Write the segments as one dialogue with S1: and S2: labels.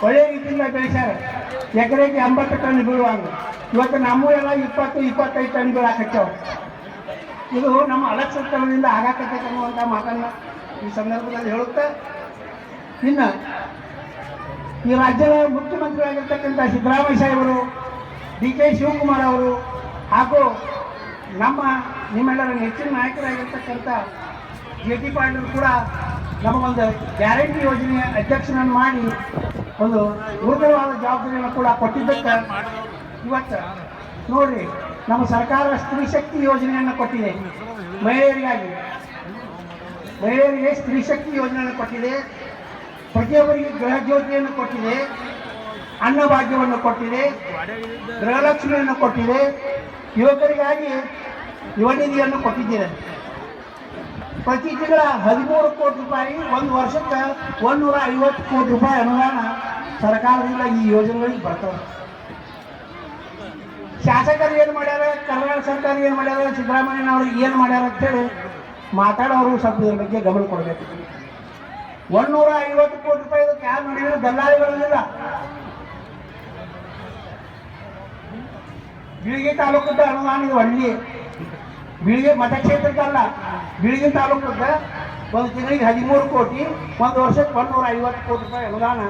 S1: ಒಳ್ಳೆ ರೀತಿಯಿಂದ ಬೆಳೆಸ್ಯಾರ. ಎಕರೆಗೆ 80 ಟನ್ ಬೀಳುವಾಗ ಇವತ್ತು ನಮ್ಮ ಎಲ್ಲ 20-25 ಟನ್ ಬೀಳಾಕತ್ತೇವೆ. ಇದು ನಮ್ಮ ಅಲಕ್ಷತನದಿಂದ ಆಗಾಕತ್ತೈತೆ ಅನ್ನುವಂಥ ಮಾತನ್ನು ಈ ಸಂದರ್ಭದಲ್ಲಿ ಹೇಳುತ್ತಾ, ಇನ್ನು ಈ ರಾಜ್ಯದ ಮುಖ್ಯಮಂತ್ರಿಯಾಗಿರ್ತಕ್ಕಂಥ ಸಿದ್ದರಾಮಯ್ಯ ಸಾಹೇಬರು, DK ಶಿವಕುಮಾರ್ ಅವರು ಹಾಗೂ ನಿಮ್ಮೆಲ್ಲರ ನೆಚ್ಚಿನ ನಾಯಕರಾಗಿರ್ತಕ್ಕಂಥ JT ಪಾಟೀಲ್ ಕೂಡ ನಮಗೊಂದು ಗ್ಯಾರಂಟಿ ಯೋಜನೆಯ ಅಧ್ಯಕ್ಷನನ್ನು ಮಾಡಿ ಒಂದು ಗುರುತರವಾದ ಜವಾಬ್ದಾರಿಯನ್ನು ಕೂಡ ಕೊಟ್ಟಿದ್ದಕ್ಕೆ ಇವತ್ತು ನೋಡ್ರಿ, ನಮ್ಮ ಸರ್ಕಾರ ಸ್ತ್ರೀ ಶಕ್ತಿ ಯೋಜನೆಯನ್ನು ಕೊಟ್ಟಿದೆ. ಮಹಿಳೆಯರಿಗೆ ಸ್ತ್ರೀ ಶಕ್ತಿ ಯೋಜನೆಯನ್ನು ಕೊಟ್ಟಿದೆ. ಪ್ರತಿಯೊಬ್ಬರಿಗೆ ಗೃಹ ಜ್ಯೋತಿಯನ್ನು ಕೊಟ್ಟಿದೆ, ಅನ್ನಭಾಗ್ಯವನ್ನು ಕೊಟ್ಟಿದೆ, ಗೃಹಲಕ್ಷ್ಮಿಯನ್ನು ಕೊಟ್ಟಿದೆ, ಯುವಕರಿಗಾಗಿ ಯುವ ನಿಧಿಯನ್ನು ಕೊಟ್ಟಿದ್ದೇನೆ. ಪ್ರತಿ ತಿಂಗಳ 13 ಕೋಟಿ ರೂಪಾಯಿ, ಒಂದು ವರ್ಷಕ್ಕೆ 150 ಕೋಟಿ ರೂಪಾಯಿ ಅನುದಾನ ಸರ್ಕಾರದಿಂದ ಈ ಯೋಜನೆಗಳಿಗೆ ಬರ್ತವೆ. ಶಾಸಕರು ಏನು ಮಾಡ್ಯಾರ, ಕರ್ನಾಟಕ ಸರ್ಕಾರ ಏನು ಮಾಡ್ಯಾರ, ಸಿದ್ದರಾಮಯ್ಯನವ್ರಿಗೆ ಏನು ಮಾಡ್ಯಾರ ಅಂತೇಳಿ ಮಾತಾಡೋರು ಸ್ವಲ್ಪ ಇದ್ರ ಬಗ್ಗೆ ಗಮನ ಕೊಡಬೇಕು. 150 ಕೋಟಿ ರೂಪಾಯಿ ಇದಕ್ಕೆ ಯಾರು ಮಾಡಿದ್ರು? ದಲ್ಲಾಳಿಗಳಿಲ್ಲ. ಬೀಳಿಗೆ ತಾಲೂಕದ ಅನುದಾನ ಇದು ಒಳ್ಳೆ ಬೀಳಿಗೆ ಮತಕ್ಷೇತ್ರಕ್ಕಲ್ಲ, ಬೀಳಿಗೆ ತಾಲೂಕದ ಒಂದು ತಿಂಗಳಿಗೆ 13 ಕೋಟಿ, ಒಂದು ವರ್ಷಕ್ಕೆ 150 ಕೋಟಿ ರೂಪಾಯಿ ಅನುದಾನ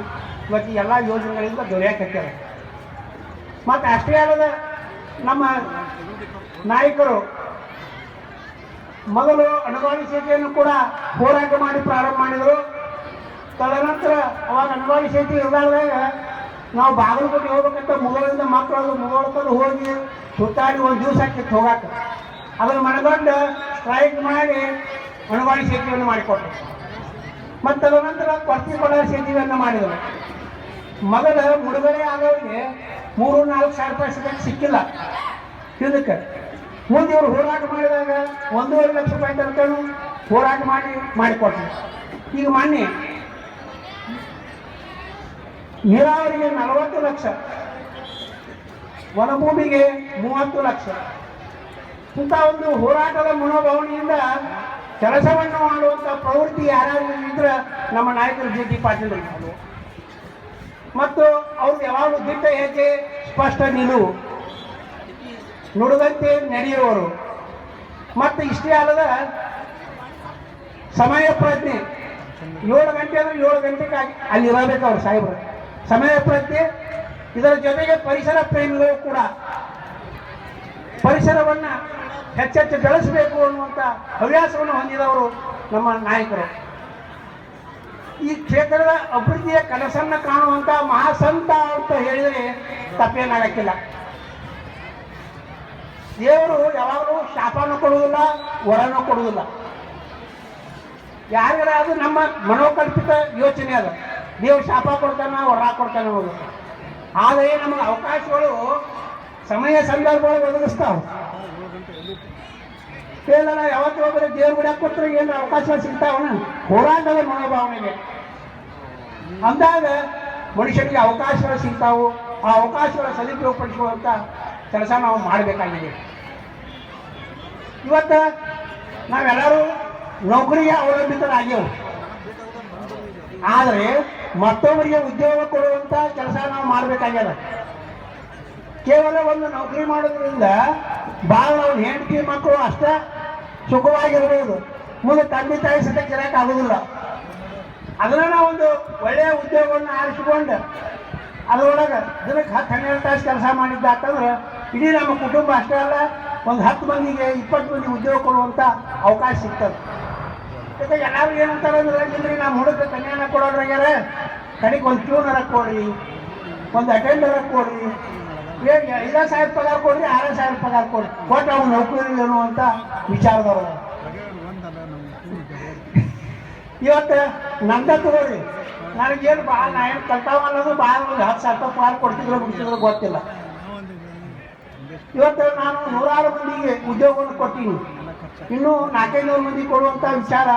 S1: ಇವತ್ತು ಎಲ್ಲ ಯೋಜನೆಗಳಿಂದ ದೊರೆಯಕತ್ತಾರೆ. ಮತ್ತು ಅಷ್ಟೇ ಅಲ್ಲದ ನಮ್ಮ ನಾಯಕರು ಮೊದಲು ಅಣುವಾಣಿ ಸೇತುವೆಯನ್ನು ಕೂಡ ಹೋರಾಟ ಮಾಡಿ ಪ್ರಾರಂಭ ಮಾಡಿದರು. ತದನಂತರ ಅವಾಗ ಅಣುವಾಣಿ ಸೇತುವೆ ಇರಲಾರ್ದಾಗ ನಾವು ಬಾಗಲಕೋಟೆ ಹೋಗ್ಬೇಕಂತ ಮುಗೋಳಿಂದ ಮಕ್ಕಳು ಮುಗೋಳ್ಕೊಂಡು ಹೋಗಿ ಸುತ್ತಾಡಿ ಒಂದು ದಿವಸ ಹಾಕಿತ್ತು ಹೋಗಾಕ. ಅದನ್ನು ಮನಗಂಡು ಸ್ಟ್ರೈಕ್ ಮಾಡಿ ಅಣುವಾಣಿ ಸೇತುವೆಯನ್ನು ಮಾಡಿಕೊಟ್ರು. ಮತ್ತು ತದನಂತರ ಕೊರ್ತಿಕೊಳ್ಳ ಸೇತುವೆಯನ್ನು ಮಾಡಿದರು. ಮೊದಲು ಮುಳುಗಡೆ ಆದವರಿಗೆ 3-4 ಸಾವಿರ ರೂಪಾಯಿ ಸಿಕ್ಕಿಲ್ಲ. ಇದಕ್ಕೆ ಮುಂದೆ ಇವರು ಹೋರಾಟ ಮಾಡಿದಾಗ 1.5 ಲಕ್ಷ ರೂಪಾಯಿ ತನಕನೂ ಹೋರಾಟ ಮಾಡಿಕೊಟ್ರು. ಈಗ ಮೊನ್ನೆ ನೀರಾವರಿಗೆ 40 ಲಕ್ಷ, ವನಭೂಮಿಗೆ 30 ಲಕ್ಷ. ಇಂಥ ಒಂದು ಹೋರಾಟದ ಮನೋಭಾವನೆಯಿಂದ ಕೆಲಸವನ್ನು ಮಾಡುವಂಥ ಪ್ರವೃತ್ತಿ ಯಾರಾದರೂ ಇದ್ರೆ ನಮ್ಮ ನಾಯಕರು JT ಪಾಟೀಲ್ ಇರ್ಬೋದು. ಮತ್ತು ಅವ್ರು ಯಾವಾಗಲೂ ದಿಟ್ಟ ಹೆಜ್ಜೆ, ಸ್ಪಷ್ಟ ನಿಲುವು, ನುಡಿದಂತೆ ನಡೆಯುವವರು. ಮತ್ತು ಇಷ್ಟೇ ಅಲ್ಲದ ಸಮಯ ಪ್ರಜ್ಞೆ. 7 ಗಂಟೆ ಅಂದರೆ 7 ಗಂಟೆಗೆ ಅಲ್ಲಿ ಇರಬೇಕು ಅವ್ರು ಸಾಹೇಬರು. ಸಮಯ ಪ್ರಜ್ಞೆ, ಇದರ ಜೊತೆಗೆ ಪರಿಸರ ಪ್ರೇಮಿಗಳು ಕೂಡ ಪರಿಸರವನ್ನು ಹೆಚ್ಚೆಚ್ಚು ಬೆಳೆಸಬೇಕು ಅನ್ನುವಂಥ ಹವ್ಯಾಸವನ್ನು ಹೊಂದಿದವರು ನಮ್ಮ ನಾಯಕರು. ಈ ಕ್ಷೇತ್ರದ ಅಭಿವೃದ್ಧಿಯ ಕನಸನ್ನು ಕಾಣುವಂಥ ಮಹಾಸಂತ ಅಂತ ಹೇಳಿದರೆ ತಪ್ಪೇನಾಗಕ್ಕಿಲ್ಲ. ದೇವರು ಯಾವಾಗಲೂ ಶಾಪನೂ ಕೊಡುವುದಿಲ್ಲ, ವರನೂ ಕೊಡುವುದಿಲ್ಲ. ಯಾರಿಗಾರ ಅದು ನಮ್ಮ ಮನೋಕಲ್ಪಿತ ಯೋಚನೆ ಅದ. ದೇವ್ರು ಶಾಪ ಕೊಡ್ತಾನ, ವರ ಕೊಡ್ತಾನೆ ಅನ್ನೋದು. ಆದರೆ ನಮಗೆ ಅವಕಾಶಗಳು ಸಮಯ ಸಂದರ್ಭಗಳು ಒದಗಿಸ್ತಾವೆ. ಕೇಳಲ್ಲ, ಯಾವತ್ತೂ ಒಬ್ಬರೇ ದೇವ್ರ ಬಿಡಕ್ಕೆ ಕೊಟ್ಟರೆ ಏನು ಅವಕಾಶಗಳು ಸಿಗ್ತಾವನ? ಹೋರಾಟದ ಮನೋಭಾವನೆಗೆ ಅಂದಾಗ ಮನುಷ್ಯನಿಗೆ ಅವಕಾಶಗಳು ಸಿಗ್ತಾವು. ಆ ಅವಕಾಶಗಳ ಸದುಪಯೋಗಪಡಿಸುವಂಥ ಕೆಲಸ ನಾವು ಮಾಡಬೇಕಾಗಿದೆ. ಇವತ್ತು ನಾವೆಲ್ಲರೂ ನೌಕರಿಗೆ ಅವಲಂಬಿತರಾಗ್ಯವು. ಆದರೆ ಮತ್ತೊಬ್ಬರಿಗೆ ಉದ್ಯೋಗ ಕೊಡುವಂಥ ಕೆಲಸ ನಾವು ಮಾಡಬೇಕಾಗ್ಯದ. ಕೇವಲ ಒಂದು ನೌಕರಿ ಮಾಡೋದ್ರಿಂದ ಭಾಳ ನಾವು ಹೆಂಡತಿ ಮಕ್ಕಳು ಅಷ್ಟೇ ಸುಖವಾಗಿರ್ಬೋದು, ಮುಂದೆ ತಂದೆ ತಾಯಿ ಸತಕ್ಕೆ ಇರೋಕೆ ಆಗೋದಿಲ್ಲ. ಅದನ್ನು ನಾವು ಒಂದು ಒಳ್ಳೆಯ ಉದ್ಯೋಗವನ್ನು ಆರಿಸಿಕೊಂಡು ಅದರೊಳಗೆ ದಿನಕ್ಕೆ 10-12 ತಾಸು ಕೆಲಸ ಮಾಡಿದ್ದಾತಂದ್ರೆ ಇಡೀ ನಮ್ಮ ಕುಟುಂಬ ಅಷ್ಟೇ ಅಲ್ಲ, ಒಂದು 10 ಮಂದಿಗೆ 20 ಮಂದಿಗೆ ಉದ್ಯೋಗ ಕೊಡುವಂಥ ಅವಕಾಶ ಸಿಗ್ತದೆ. ಯಾಕೆ ಎಲ್ಲರೂ ಏನಂತಾರೆ ಅಂದ್ರೆ, ಇಲ್ರಿ ನಮ್ಮ ಹುಡುಗ ಕನ್ಯಾನ ಕೊಡೋದ್ರಾಗ್ಯಾರ, ಕಡೆಗೆ ಒಂದು ಟ್ಯೂನರ ಕೊಡ್ರಿ, ಒಂದು ಅಟೆಂಡರ ಕೊಡ್ರಿ, 5,000 ಪಗಾರ ಕೊಡ್ರಿ, 6,000 ಪಗಾರ ಕೊಡ್ರಿ, ಕೊಟ್ಟು ಅವ್ನು ನೌಕರಿ ಅನ್ನುವಂಥ ವಿಚಾರದವರು. ಇವತ್ತು ನಂದ ತಗೋರಿ, ನನಗೇನು ನಾ ಏನು ಕಲ್ತಾವ ಅನ್ನೋದು ಭಾಳ 10,000 ರೂಪಾಯಿ ಪಗಾರ ಕೊಡ್ತಿದ್ರು ಬಿಡ್ತಿದ್ರು ಗೊತ್ತಿಲ್ಲ. ಇವತ್ತು ನಾನು 100 ಮಂದಿಗೆ ಉದ್ಯೋಗವನ್ನು ಕೊಟ್ಟೀನಿ. ಇನ್ನೂ 400 ಮಂದಿ ಕೊಡುವಂಥ ವಿಚಾರ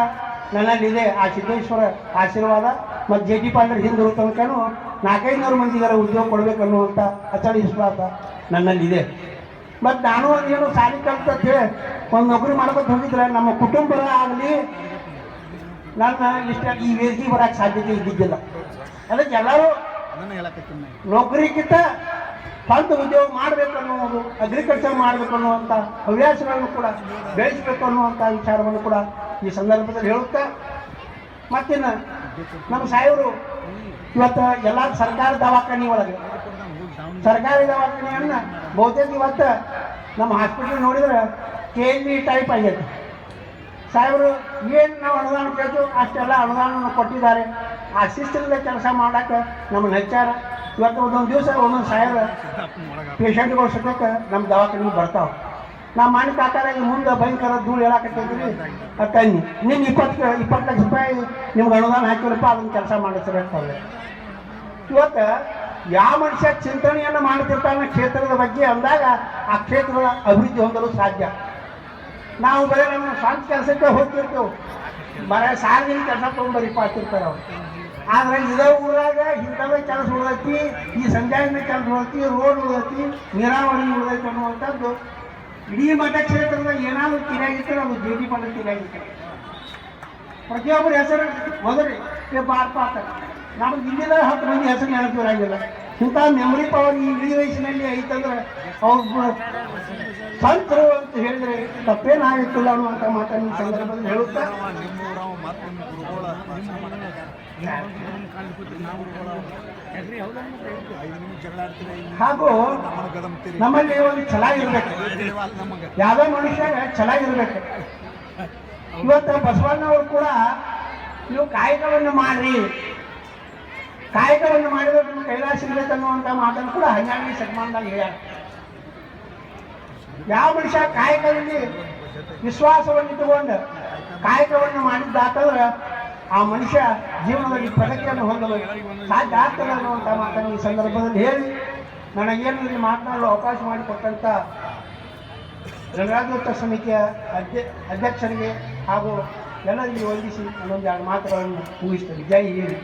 S1: ನನ್ನಲ್ಲಿದೆ. ಆ ಸಿದ್ದೇಶ್ವರ ಆಶೀರ್ವಾದ ಮತ್ತು JT ಪಾಟೀಲ್ ಹಿಂದಿರೋ ತನಕನೂ 400 ಮಂದಿಗಾರ ಉದ್ಯೋಗ ಕೊಡಬೇಕನ್ನುವಂಥ ಅಚಲ ವಿಶ್ವಾಸ ನನ್ನಲ್ಲಿದೆ. ಮತ್ತು ನಾನು ಅದೇನು ಸಾಲಿ ಕಲ್ತಂತೆ ಒಂದು ನೌಕರಿ ಮಾಡ್ಕೊಂಡು ಹೋಗಿದ್ರೆ ನಮ್ಮ ಕುಟುಂಬ ಆಗಲಿ ನನ್ನ ಇಷ್ಟ ಈ ವೇದಿಕೆ ಬರೋಕ್ಕೆ ಸಾಧ್ಯತೆ ಇದ್ದಿದ್ದಿಲ್ಲ. ಅದಕ್ಕೆ ಎಲ್ಲರೂ ನೌಕರಿಗಿಂತ ಸ್ವಂತ ಉದ್ಯೋಗ ಮಾಡಬೇಕು ಅನ್ನುವುದು, ಅಗ್ರಿಕಲ್ಚರ್ ಮಾಡಬೇಕು ಅನ್ನುವಂಥ ಹವ್ಯಾಸಗಳನ್ನು ಕೂಡ ಬೆಳೆಸಬೇಕು ಅನ್ನುವಂಥ ವಿಚಾರವನ್ನು ಕೂಡ ಈ ಸಂದರ್ಭದಲ್ಲಿ ಹೇಳುತ್ತಾ, ಮತ್ತಿನ್ನು ನಮ್ಮ ಸಾಹೇಬರು ಇವತ್ತು ಎಲ್ಲ ಸರ್ಕಾರಿ ದವಾಖಾನೆ ಒಳಗೆ ಸರ್ಕಾರಿ ದವಾಖಾನೆಯನ್ನ ಬಹುತೇಕ ಇವತ್ತು ನಮ್ಮ ಹಾಸ್ಪಿಟಲ್ ನೋಡಿದ್ರೆ KG ಟೈಪ್ ಆಗೈತೆ. ಸಾಹೇಬರು ಏನು ನಾವು ಅನುದಾನ ಕೇಳ್ತು ಅಷ್ಟೆಲ್ಲ ಅನುದಾನವನ್ನು ಕೊಟ್ಟಿದ್ದಾರೆ. ಆ ಶಿಸ್ತಲ್ಲೇ ಕೆಲಸ ಮಾಡೋಕ್ಕೆ ನಮ್ಮನ್ನು ಹೆಚ್ಚಾರ. ಇವತ್ತು ಒಂದೊಂದು ದಿವಸ ಒಂದೊಂದು ಸಾಹೇಬರು ಪೇಷಂಟ್ಗಳು ಸದ್ಯಕ್ಕೆ ನಮ್ಮ ದವಾಖಾನೆಗೆ ಬರ್ತಾವೆ. ನಮ್ಮ ಮನೆ ಕಾಕಾರಾಗಿ ಮುಂದೆ ಭಯಂಕರ ಧೂಳು ಹೇಳಾಕತ್ತಿದ್ರಿ ತನ್ನಿ ನಿನ್ನ 20 ಲಕ್ಷ ರೂಪಾಯಿ ನಿಮ್ಗೆ ಅನುದಾನ ಹಾಕಿರಪ್ಪ, ಅದನ್ನು ಕೆಲಸ ಮಾಡಿಸ್ತಾರೆ ಅಂತಂದ್ರೆ ಇವತ್ತು ಯಾವ ಮನುಷ್ಯ ಚಿಂತನೆಯನ್ನು ಮಾಡ್ತಿರ್ತಾನೆ ಕ್ಷೇತ್ರದ ಬಗ್ಗೆ ಅಂದಾಗ ಆ ಕ್ಷೇತ್ರದ ಅಭಿವೃದ್ಧಿ ಹೊಂದಲು ಸಾಧ್ಯ. ನಾವು ಬರೀ ನಮ್ಮ ಸ್ವಂತ ಕೆಲಸಕ್ಕೆ ಹೋಗ್ತಿರ್ತೇವೆ, ಬರೀ ಸಾರ್ವಜನಿಕ ಕೆಲಸ ತೊಗೊಂಡ್ಬರಿಪ್ಪ ಆಗ್ತಿರ್ತಾರೆ ಅವ್ರು. ಆದರೆ ಇದೇ ಊರಾಗ ಇಂಥವೇ ಕೆಲಸ ಉಳಿದೈತಿ, ಈ ಸಂಜಾಯಿನ ಕೆಲಸ ಉಳಿದೈತಿ, ರೋಡ್ ಉಳಿದೈತಿ, ನೀರಾವರಿ ಉಳಿದೈತಿ ಅನ್ನುವಂಥದ್ದು ಇಡೀ ಮಠ ಕ್ಷೇತ್ರದ ಏನಾದರೂ ತಿರಾಗಿರ್ತಾರೆ ಅದು JD ಪಾಟೀಲ್ ತಿರಾಗಿರ್ತಾರೆ. ಪ್ರತಿಯೊಬ್ಬರ ಹೆಸರು ಮೊದಲೇ ಬಾರ್ಪ ಆಗ್ತಾರೆ. ನಮ್ಗೆ ಇಲ್ಲಿಂದ 10 ಮಂದಿ ಹೆಸರು ನೆನಪಿರಾಗಿಲ್ಲ. ಇಂಥ ಮೆಮೊರಿ ಪವರ್ ಈ ಇಡೀ ವಯಸ್ಸಿನಲ್ಲಿ ಐತಂದ್ರೆ ಅವ್ರು ಸಂತರು ಅಂತ ಹೇಳಿದ್ರೆ ತಪ್ಪೇನಾಗಿತ್ತಿಲ್ಲ ಅನ್ನುವಂಥ ಮಾತನ್ನು ಸಂದರ್ಭದಲ್ಲಿ ಹೇಳುತ್ತಾ, ಹಾಗೂ ನಮ್ಮಲ್ಲಿ ಒಂದು ಛಲ ಇರ್ಬೇಕು, ಯಾವುದೋ ಮನುಷ್ಯ ಛಲ ಇರ್ಬೇಕು. ಇವತ್ತು ಬಸವಣ್ಣವರು ಕೂಡ ನೀವು ಕಾಯಕವನ್ನು ಮಾಡ್ರಿ, ಕಾಯಕವನ್ನು ಮಾಡಿದ್ರೆ ನಿಮ್ಮ ಕೈಲಾಸ ಇರ್ಬೇಕನ್ನುವಂಥ ಮಾತನ್ನು ಕೂಡ 12ನೇ ಶತಮಾನದಾಗ ಹೇಳ್ಯಾರ. ಯಾವ ಮನುಷ್ಯ ಕಾಯಕದಲ್ಲಿ ವಿಶ್ವಾಸವನ್ನು ಇಟ್ಟುಕೊಂಡು ಕಾಯಕವನ್ನು ಮಾಡಿದ್ದಾತಂದ್ರೆ ಆ ಮನುಷ್ಯ ಜೀವನದಲ್ಲಿ ಪ್ರಗತಿಯನ್ನು ಹೊಂದಲು ಸಾಧ್ಯ ಆಗ್ತದೆ ಅನ್ನುವಂಥ ಮಾತನ್ನು ಈ ಸಂದರ್ಭದಲ್ಲಿ ಹೇಳಿ, ನನಗೇನು ಇಲ್ಲಿ ಮಾತನಾಡಲು ಅವಕಾಶ ಮಾಡಿಕೊಟ್ಟಂಥ ಗಣರಾಜ್ಯೋತ್ಸವ ಸಮಿತಿಯ ಅಧ್ಯಕ್ಷರಿಗೆ ಹಾಗೂ ಎಲ್ಲರಿಗೆ ವಂದಿಸಿ ಇನ್ನೊಂದು 2 ಮಾತುಗಳನ್ನು ಮುಗಿಸ್ತೇನೆ. ಜೈ ಹಿಂದ್.